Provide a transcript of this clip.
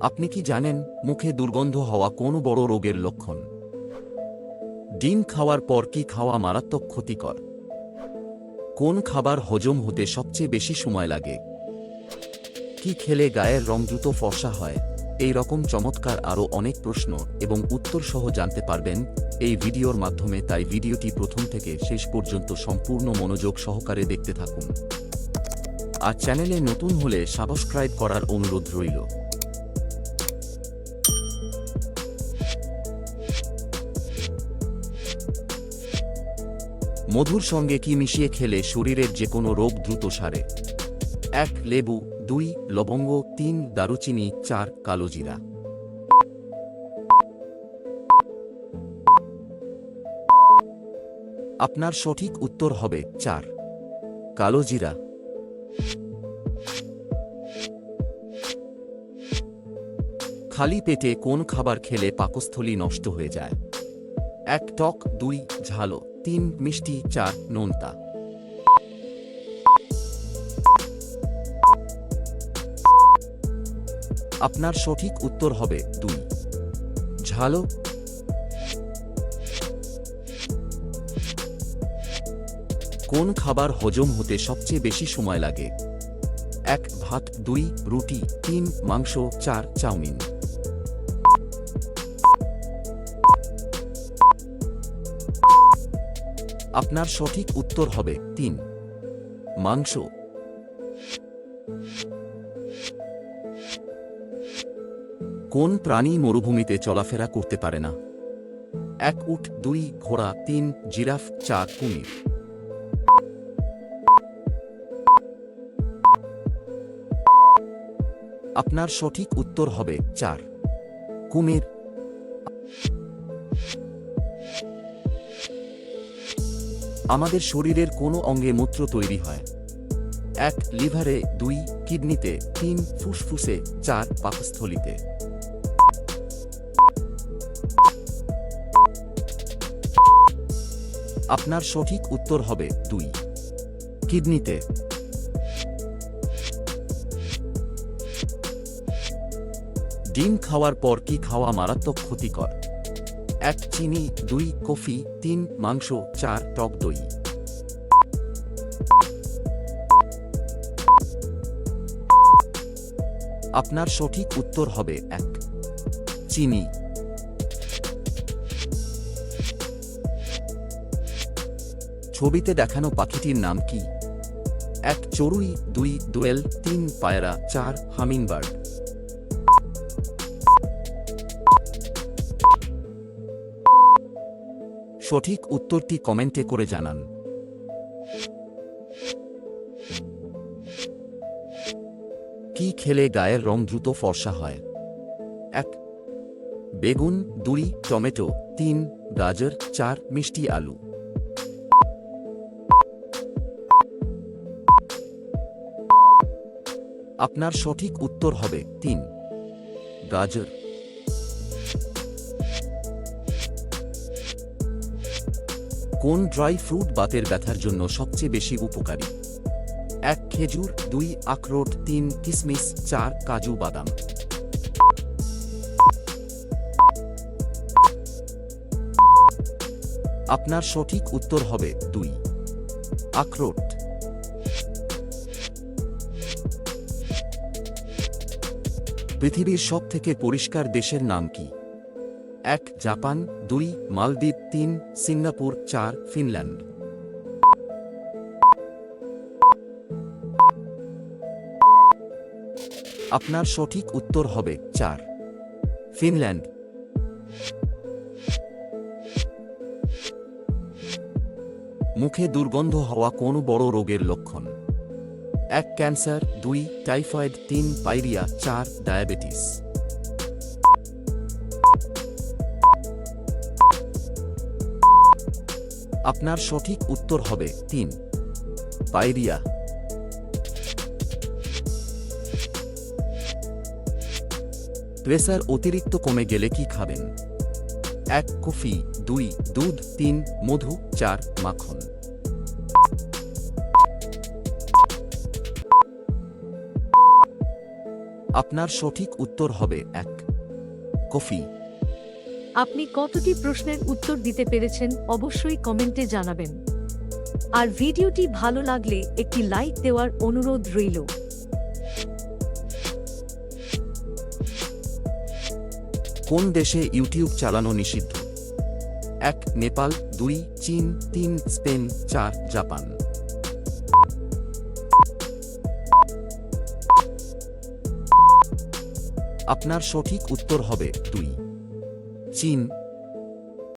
আপনি কি জানেন মুখে দুর্গন্ধ হওয়া কোন বড় রোগের লক্ষণ? ডিম খাওয়ার পর কি খাওয়া মারাত্মক ক্ষতিকর? কোন খাবার হজম হতে সবচেয়ে বেশি সময় লাগে? কি খেলে গায়ের রং দ্রুত ফর্সা হয়? এই রকম চমৎকার আরও অনেক প্রশ্ন এবং উত্তর সহ জানতে পারবেন এই ভিডিওর মাধ্যমে, তাই ভিডিওটি প্রথম থেকে শেষ পর্যন্ত সম্পূর্ণ মনোযোগ সহকারে দেখতে থাকুন। আর চ্যানেলে নতুন হলে সাবস্ক্রাইব করার অনুরোধ রইল। মধুর সঙ্গে কি মিশিয়ে খেলে শরীরের যে কোনো রোগ দ্রুত সারে? 1. লেবু, 2. লবঙ্গ, 3. দারুচিনি, 4. কালোজিরা। আপনার সঠিক উত্তর হবে 4. কালোজিরা। খালি পেটে কোন খাবার খেলে পাকস্থলী নষ্ট হয়ে যায়? 1. টক, 2. ঝালো, 3. মিষ্টি, 4. নোনতা। আপনার সঠিক উত্তর হবে 2. ঝালো। কোন খাবার হজম হতে সবচেয়ে বেশি সময় লাগে? 1. ভাত, 2. রুটি, 3. মাংস, 4. চাউমিন। আপনার সঠিক উত্তর হবে 3. মাংস। কোন প্রাণী মরুভূমিতে চলাফেরা করতে পারে না? 1. উট, 2. ঘোড়া, 3. জিরাফ, 4. কুমির। আপনার সঠিক উত্তর হবে 4. কুমির। আমাদের শরীরের কোন অঙ্গে মূত্র তৈরি হয়? 1. লিভারে, 2. কিডনিতে, 3. ফুসফুসে, 4. পাকস্থলীতে। আপনার সঠিক উত্তর হবে 2. কিডনিতে। ডিম খাওয়ার পর কি খাওয়া মারাত্মক ক্ষতিকর? 1. চিনি, 2. কফি, 3. মাংস, 4. টক দই। আপনার সঠিক উত্তর হবে 1. চিনি। ছবিতে দেখানো পাখিটির নাম কি? 1. চড়ুই, 2. দোয়েল, 3. পায়রা, 4. হামিংবার্ড। সঠিক উত্তরটি কমেন্টে করে জানান। কি খেলে গায়ের রং দ্রুত ফর্সা হয়? 1. বেগুন, 2. টমেটো, 3. গাজর, 4. মিষ্টি আলু। আপনার সঠিক উত্তর হবে 3. গাজর। কোন ড্রাই ফ্রুট বাতের ব্যথার জন্য সবচেয়ে বেশি উপকারী? 1. খেজুর, 2. আখরোট, 3. কিশমিশ, 4. কাজু বাদাম। আপনার সঠিক উত্তর হবে 2. আখরোট। পৃথিবীর সবথেকে পরিষ্কার দেশের নাম কি? 1. জাপান, 2. মালদ্বীপ, 3. সিঙ্গাপুর, 4. ফিনল্যান্ড। আপনার সঠিক উত্তর হবে 4. ফিনল্যান্ড। মুখে দুর্গন্ধ হওয়া কোন বড় রোগের লক্ষণ? 1. ক্যান্সার, 2. টাইফয়েড, 3. পাইরিয়া, 4. ডায়াবেটিস। আপনার সঠিক উত্তর হবে 3. পাইরিয়া। প্রেসার অতিরিক্ত কমে গেলে কি খাবেন? 1. কফি, 2. দুধ, 3. মধু, 4. মাখন। আপনার সঠিক উত্তর হবে 1 কফি। আপনি কতটি প্রশ্নের উত্তর দিতে পেরেছেন অবশ্যই কমেন্টে জানাবেন। আর ভিডিওটি ভালো লাগলে একটি লাইক দেওয়ার অনুরোধ রইল। কোন দেশে ইউটিউব চালানো নিষিদ্ধ? 1 নেপাল, 2 চীন, 3 স্পেন, 4 জাপান। আপনার সঠিক উত্তর হবে 2 চীন।